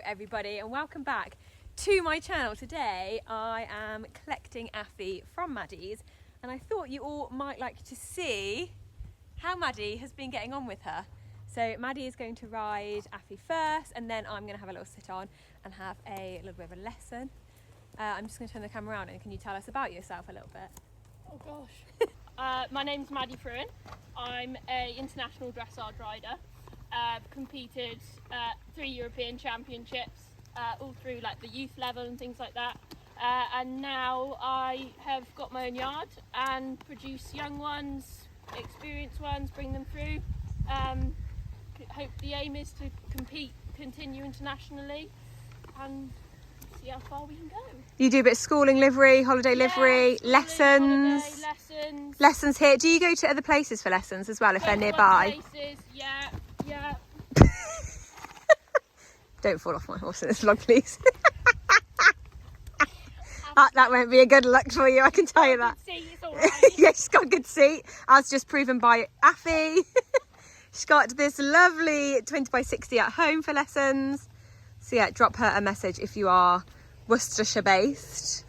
everybody, and welcome back to my channel. Today I am collecting Affie from Maddy's, and I thought you all might like to see how Maddy has been getting on with her. So Maddy is going to ride Affie first, and then I'm going to have a little sit on and have a little bit of a lesson. I'm just going to turn the camera around, and can you tell us about yourself a little bit? Oh gosh. My name's Maddy Frewin. I'm an international dressage rider. Competed 3 European championships, all through like the youth level and things like that. And now I have got my own yard and produce young ones, experienced ones, bring them through. Hope the aim is to continue internationally and see how far we can go. You do a bit of schooling livery, holiday livery, schooling, lessons. Holiday, lessons here. Do you go to other places for lessons as well if they're nearby? Places, yeah. Don't fall off my horse in this vlog, please. That won't be a good look for you, I can tell you that. It's all right. Yeah, she's got a good seat, as just proven by Affie. She's got this lovely 20x60 at home for lessons. So yeah, drop her a message if you are Worcestershire based.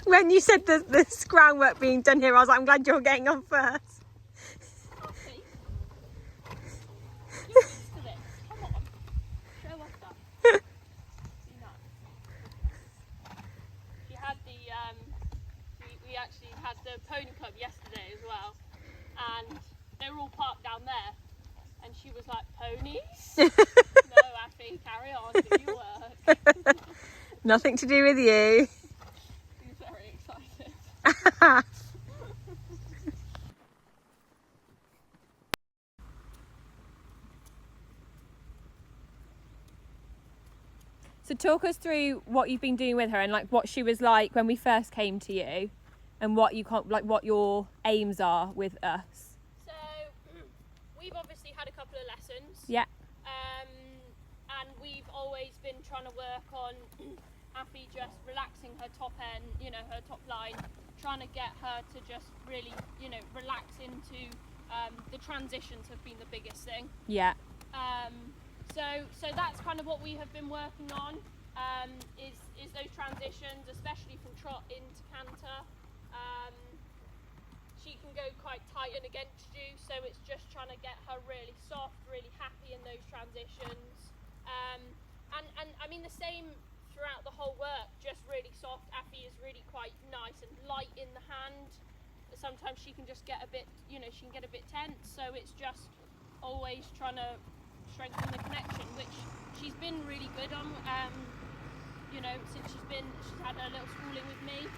When you said the groundwork being done here, I was like, I'm glad you're getting on first. You're used to this. Come on. Show us that. See that? She had we actually had the pony club yesterday as well, and they were all parked down there, and she was like, ponies? No, Affie, carry on, do your work. Nothing to do with you. She's very excited. So talk us through what you've been doing with her and like what she was like when we first came to you, and what what your aims are with us. So we've obviously had a couple of lessons. Yeah. And we've always been trying to work on Affie just relaxing her top end, her top line, trying to get her to just really, relax into the transitions have been the biggest thing. Yeah. So that's kind of what we have been working on, is those transitions, especially from trot into canter. She can go quite tight and against you, so it's just trying to get her really soft, really happy in those transitions. And I mean the same throughout the whole work, just really soft. Affie is really quite nice and light in the hand. Sometimes she can just get a bit, she can get a bit tense, so it's just always trying to strengthen the connection, which she's been really good on, since she's had her little schooling with me.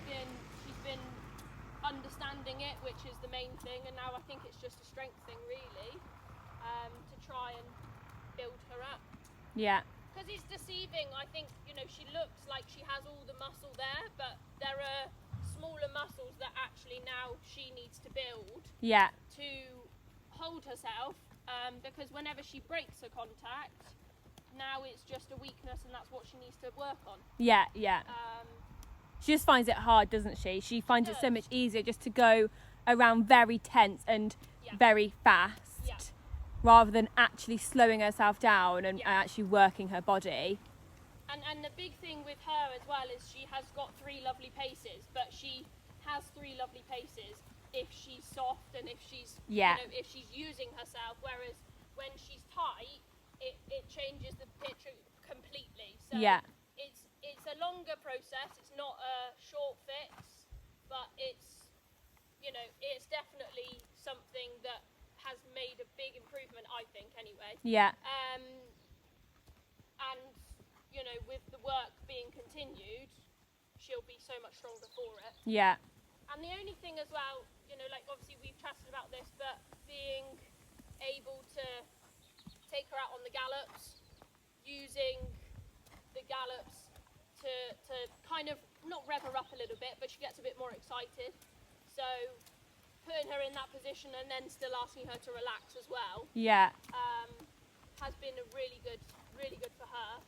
She's been understanding it, which is the main thing, and now I think it's just a strength thing really, to try and build her up. Yeah. Because it's deceiving. I think, she looks like she has all the muscle there, but there are smaller muscles that actually now she needs to build. Yeah. To hold herself, because whenever she breaks her contact, now it's just a weakness, and that's what she needs to work on. Yeah. She just finds it hard, doesn't she? She finds it so much easier just to go around very tense and very fast, rather than actually slowing herself down and actually working her body. And the big thing with her as well is she has got 3 lovely paces, but she has 3 lovely paces if she's soft and if she's if she's using herself, whereas when she's tight, it changes the picture completely. So it's a longer process. It's not a short fix, but it's definitely something that has made a big improvement, I think, anyway. Yeah. And with the work being continued, she'll be so much stronger for it. Yeah. And the only thing as well, obviously we've chatted about this, but being able to take her out on the gallops, using the gallops to kind of not rev her up a little bit, but she gets a bit more excited. So putting her in that position and then still asking her to relax as well. Yeah. Has been really good for her.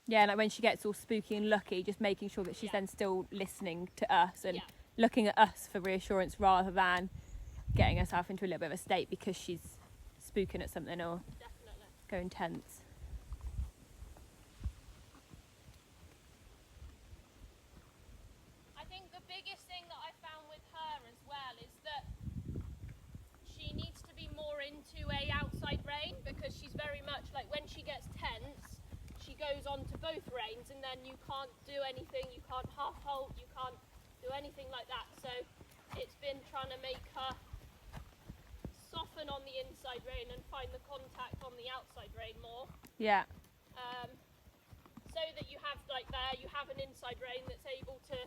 Yeah, like when she gets all spooky and lucky, just making sure that she's then still listening to us and looking at us for reassurance rather than getting herself into a little bit of a state because she's spooking at something or Definitely. going tense. I think the biggest thing that I found with her as well is that she needs to be more into a outside rein, because she's very much like, when she gets tense, she goes on to both reins, and then you can't do anything, you can't half halt, you can't do anything like that. So it's been trying to make her soften on the inside rein and find the contact on the outside rein more. Yeah. So that you have, like, there you have an inside rein that's able to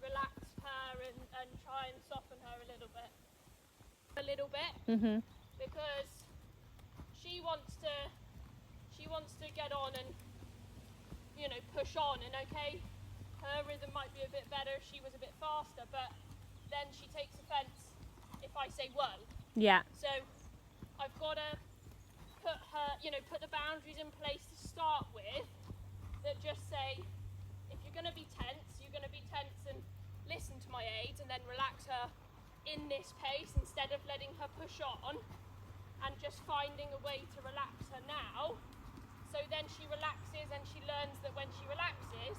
relax her and try and soften her a little bit. Mhm. Because she wants to get on and, you know, push on, and okay, her rhythm might be a bit better if she was a bit faster, but then she takes offence if I say whoa. Yeah. So I've got to put her, you know, put the boundaries in place to start with that just say, if you're going to be tense, you're going to be tense, and listen to my aids, and then relax her in this pace instead of letting her push on, and just finding a way to relax her now. So then she relaxes, and she learns that when she relaxes,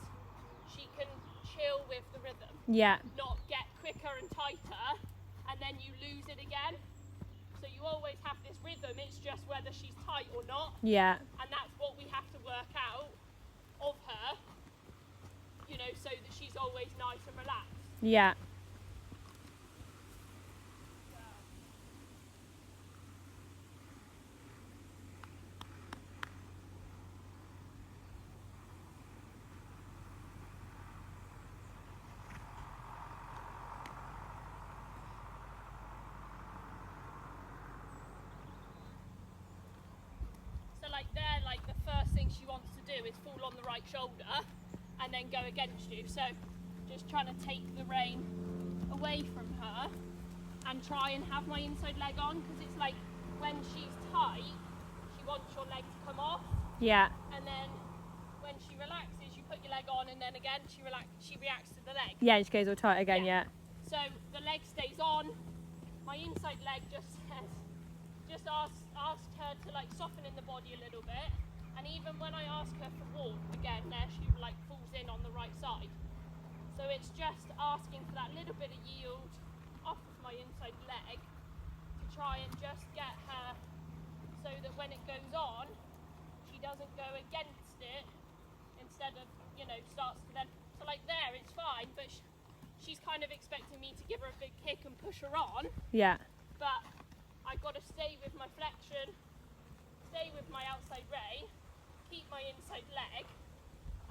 she can chill with the rhythm. Yeah. Not get quicker and tighter, and then you lose it again. So you always have this rhythm, it's just whether she's tight or not. Yeah. And that's what we have to work out of her, you know, so that she's always nice and relaxed. Yeah. So like there, like the first thing she wants to do is fall on the right shoulder and then go against you. So just trying to take the rein away from her and try and have my inside leg on, because it's like when she's tight, she wants your leg to come off. Yeah. And then when she relaxes, you put your leg on, and then again she reacts to the leg. Yeah, it just goes all tight again, yeah. So the leg stays on. My inside leg just says, just ask her to like soften in the body a little bit. And even when I ask her for walk, again, there she like falls in on the right side. So it's just asking for that little bit of yield off of my inside leg to try and just get her so that when it goes on, she doesn't go against it instead of, you know, starts to then, so like there it's fine, but she's kind of expecting me to give her a big kick and push her on. Yeah. But I've got to stay with my flexion, stay with my outside rein, keep my inside leg,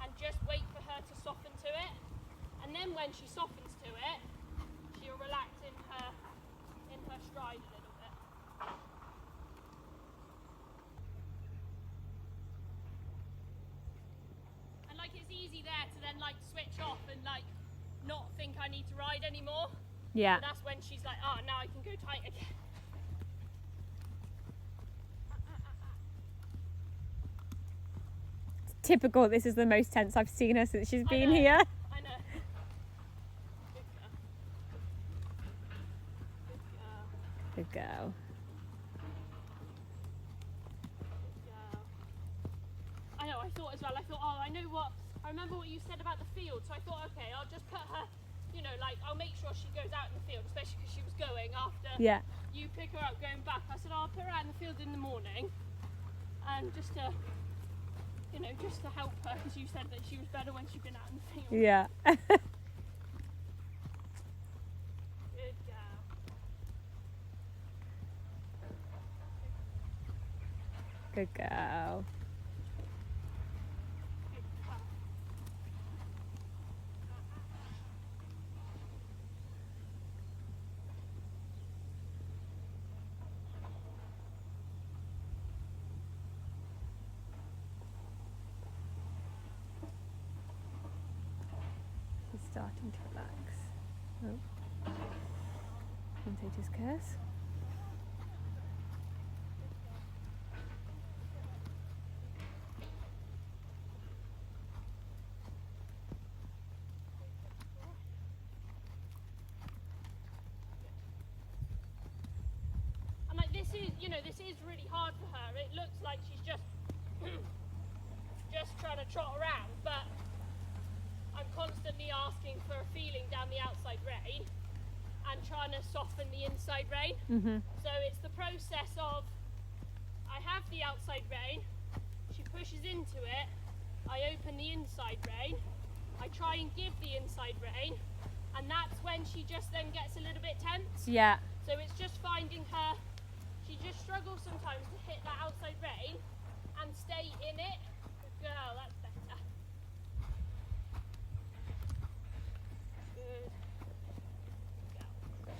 and just wait for her to soften to it. And then when she softens to it, she'll relax in her stride a little bit. And like it's easy there to then like switch off and like not think I need to ride anymore. Yeah. And that's when she's like, oh, now I can go tight again. Typical, this is the most tense I've seen her since she's been know. here. I know. Good girl. Good girl. Good girl. Good girl. I know, I thought as well, oh, I know what, I remember what you said about the field, so I thought, okay, I'll just put her, you know, like, I'll make sure she goes out in the field, especially because she was going after Yeah. you pick her up going back. I said, I'll put her out in the field in the morning, and just to, you know, just to help her, because you said that she was better when she'd been out in the field. Yeah. Good girl. Good girl. Good girl. She's starting to relax. Oh. Commentator's curse. this is really hard for her. It looks like she's just trying to trot around, but I'm constantly asking for a feeling down the outside rein and trying to soften the inside rein. So it's the process of, I have the outside rein, she pushes into it, I open the inside rein, I try and give the inside rein, and that's when she just then gets a little bit tense. Yeah. So it's just finding her, she just struggles sometimes to hit that outside rein and stay in it. Good girl, that's better. Good. Good girl.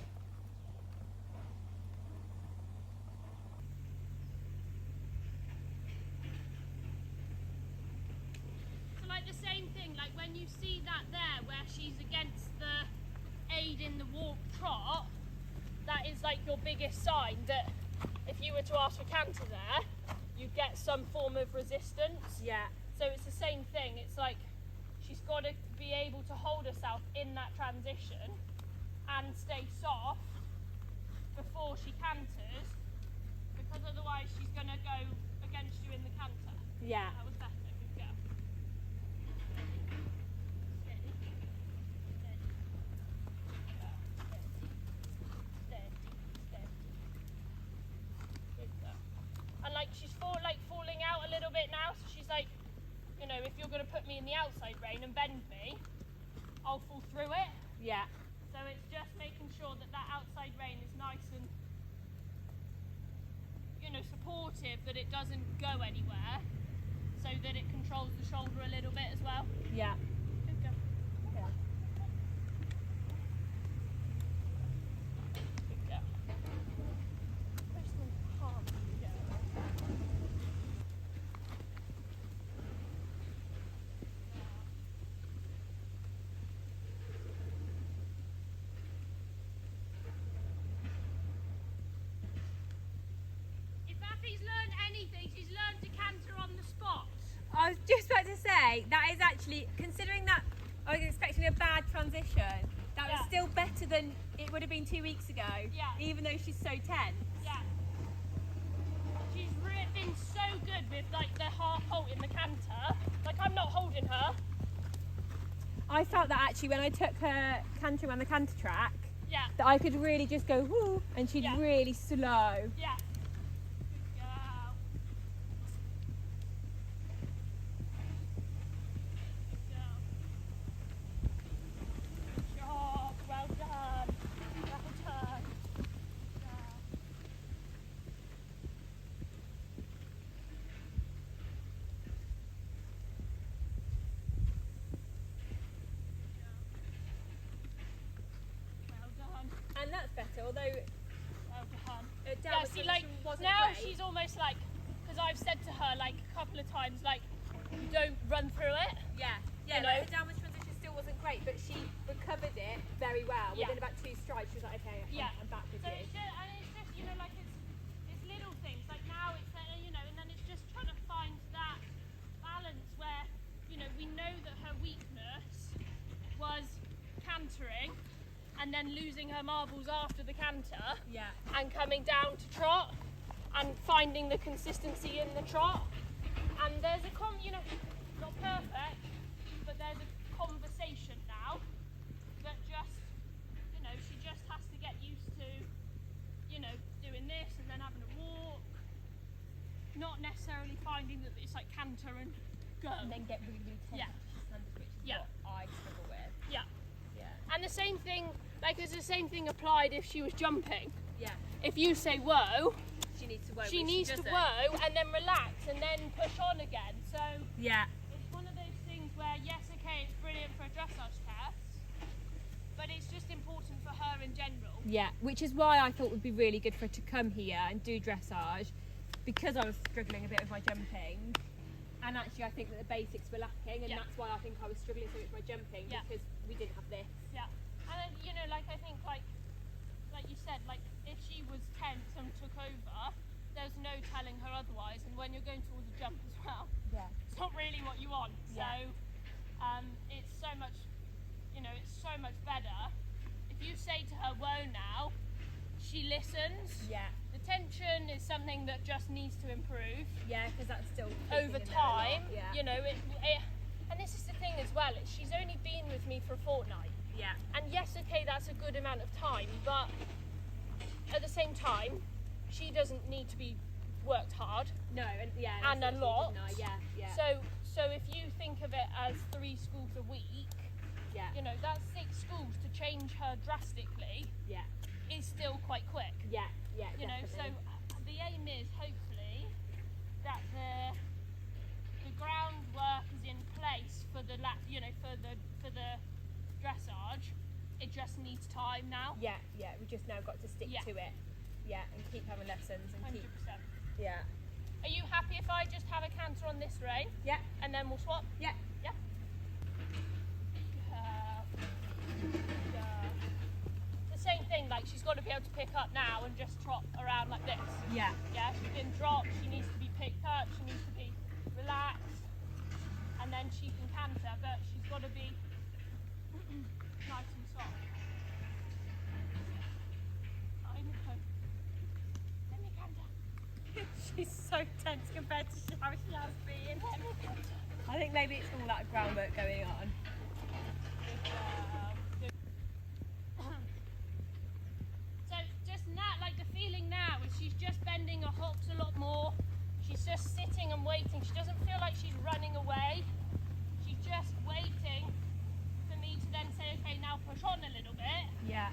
So like the same thing, like when you see that there where she's against the aid in the walk trot, that is like your biggest sign that if you were to ask for canter there, you'd get some form of resistance. Yeah. So it's the same thing. It's like she's got to be able to hold herself in that transition and stay soft before she canters, because otherwise she's going to go against you in the canter. Yeah. That was better. Good girl. Steady. Steady. Good girl. Steady. Steady. Good girl. And like she's falling out a little bit now, so she's like, if you're going to put me in the outside rein and bend me, I'll fall through it. Yeah. So it's just making sure that that outside rein is nice and, supportive, that it doesn't go anywhere, so that it controls the shoulder a little bit as well. Yeah. Good girl. Yeah. Good girl. Push them hard. Good girl. If Affie's learned anything, she's learned to canter on the spot. I was just about to say, that is actually, considering that I was expecting a bad transition, that was Yeah. still better than it would have been 2 weeks ago, Yeah. even though she's so tense. Yeah. She's been so good with like the half halt in the canter. Like I'm not holding her. I felt that actually when I took her canter on the canter track, Yeah. that I could really just go whoo, and she'd Yeah. really slow. Yeah. Good girl. Good girl. Good job. Well done. Well done. Good girl. Well done. And that's better, although Well done. downward See, like transition wasn't now great. she's almost like, because I've said to her like a couple of times, like, don't run through it. Yeah, You like know. her downward transition still wasn't great, but she recovered it very well. Yeah. Within about 2 strides, she was like, okay, Yeah. I'm back with So you. it's just, like it's little things. Like now it's and then it's just trying to find that balance where we know that her weakness was cantering and then losing her marbles after the canter Yeah. and coming down to trot and finding the consistency in the trot. And there's not perfect, but there's a conversation now that just she just has to get used to doing this and then having a walk, not necessarily finding that it's like canter and go. And then get really, really tense. Yeah. Which is Yeah. what I struggle with. Yeah. Yeah. And the same thing, it's the same thing applied if she was jumping. Yeah. If you say whoa, She needs to whoa. she which needs to doesn't. whoa and then relax and then push on again. So Yeah. it's one of those things where, yes, okay, it's brilliant for a dressage test, but it's just important for her in general. Yeah, which is why I thought it would be really good for her to come here and do dressage, because I was struggling a bit with my jumping. And actually I think that the basics were lacking, and Yeah. that's why I think I was struggling so much with my jumping, Yeah. because we didn't have this. Yeah. And then, I think like you said, like if she was tense and took over, there's no telling her otherwise. And when you're going towards a jump as well, Yeah. it's not really what you want. Yeah. So it's so much, it's so much better. If you say to her, whoa now, she listens. Yeah. The retention is something that just needs to improve. Yeah, because that's still over creeping in there a time. lot, yeah. You know, and this is the thing as well. She's only been with me for a fortnight. Yeah. And yes, okay, that's a good amount of time, but at the same time, she doesn't need to be worked hard. No, and and a lot. Yeah. So if you think of it as 3 schools a week, Yeah. you know, that's 6 schools to change her drastically. Yeah. Is still quite quick. Yeah. You know, so the aim is hopefully that the groundwork is in place for the for the dressage. It just needs time now. Yeah. We just now got to stick Yeah. to it. Yeah, and keep having lessons and 100%. keep. Yeah. Are you happy if I just have a canter on this rein? Yeah. And then we'll swap? Yeah. Yeah. The same thing, like she's got to be able to pick up now and just trot around like this. Yeah. Yeah, she's been dropped, she needs to be picked up, she needs to be relaxed, and then she can canter, but she's got to be nice and soft. I know. Let me canter. She's so tense compared to how she has been. Let me canter. I think maybe it's all that groundwork going on. So just now, like the feeling now is she's just bending her hooks a lot more. She's just sitting and waiting. She doesn't feel like she's running away. She's just waiting for me to then say, okay, now push on a little bit. Yeah.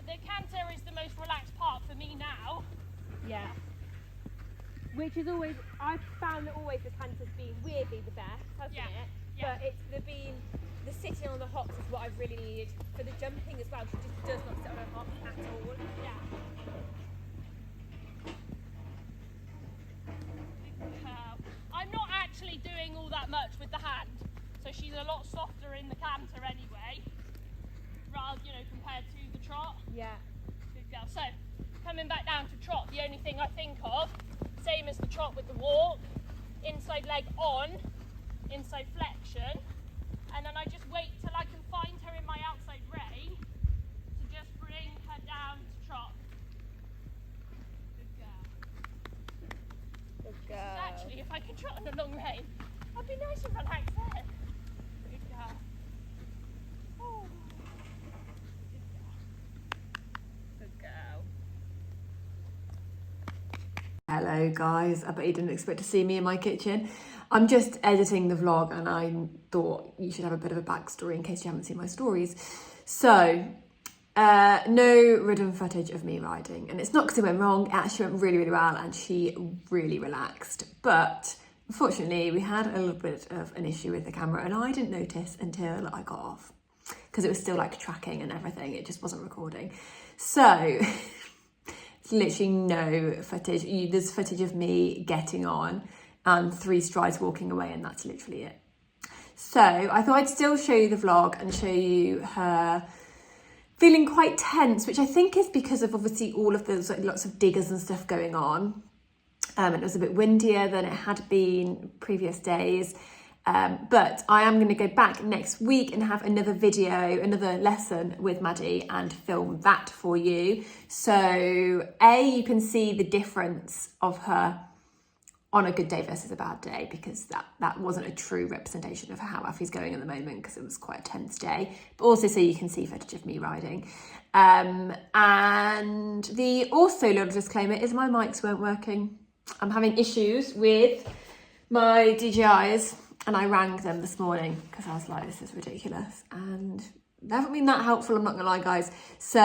The canter is the most relaxed part for me now. Yeah. Which is always, I've found that always the canter's been weirdly the best, hasn't Yeah. it? Yeah. But it's the sitting on the hops is what I've really needed. For the jumping as well, she just does not sit on her hops at all. Yeah. I'm not actually doing all that much with the hand, so she's a lot softer in the canter anyway, rather, compared to the trot. Yeah. Good girl. So, coming back down to trot, the only thing I think of, same as the trot with the walk, inside leg on, inside flexion, and then I just wait till I can find her in my outside rein to just bring her down to trot. Good girl. Good girl. Actually, if I could trot on a long rein, I'd be nice and relaxed then. Good girl. Oh. Good girl. Hello guys, I bet you didn't expect to see me in my kitchen. I'm just editing the vlog and I thought you should have a bit of a backstory in case you haven't seen my stories. So, no ridden footage of me riding, and it's not because it went wrong, it actually went really, really well and she really relaxed. But unfortunately we had a little bit of an issue with the camera and I didn't notice until I got off because it was still like tracking and everything, it just wasn't recording. So, literally no footage. There's footage of me getting on and 3 strides walking away, and that's literally it. So I thought I'd still show you the vlog and show you her feeling quite tense, which I think is because of obviously all of those lots of diggers and stuff going on. It was a bit windier than it had been previous days. But I am going to go back next week and have another video, another lesson with Maddy and film that for you. So you can see the difference of her on a good day versus a bad day, because that wasn't a true representation of how Affie's going at the moment because it was quite a tense day. But also so you can see footage of me riding. And the also little disclaimer is my mics weren't working. I'm having issues with my DJIs. And I rang them this morning because I was like, this is ridiculous. And they haven't been that helpful, I'm not gonna lie, guys. So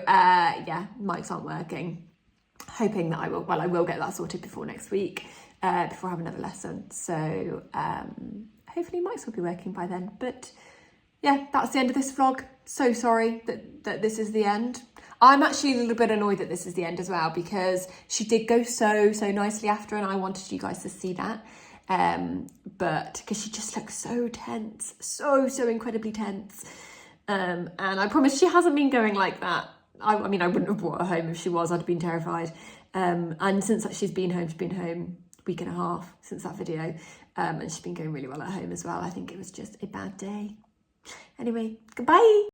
yeah, mics aren't working. Hoping that I will get that sorted before next week, before I have another lesson. So hopefully mics will be working by then. But yeah, that's the end of this vlog. So sorry that this is the end. I'm actually a little bit annoyed that this is the end as well, because she did go so nicely after and I wanted you guys to see that. But because she just looks so tense, so incredibly tense. And I promise she hasn't been going like that. I mean, I wouldn't have brought her home if she was, I'd have been terrified. And since she's been home a week and a half since that video. And she's been going really well at home as well. I think it was just a bad day. Anyway, goodbye.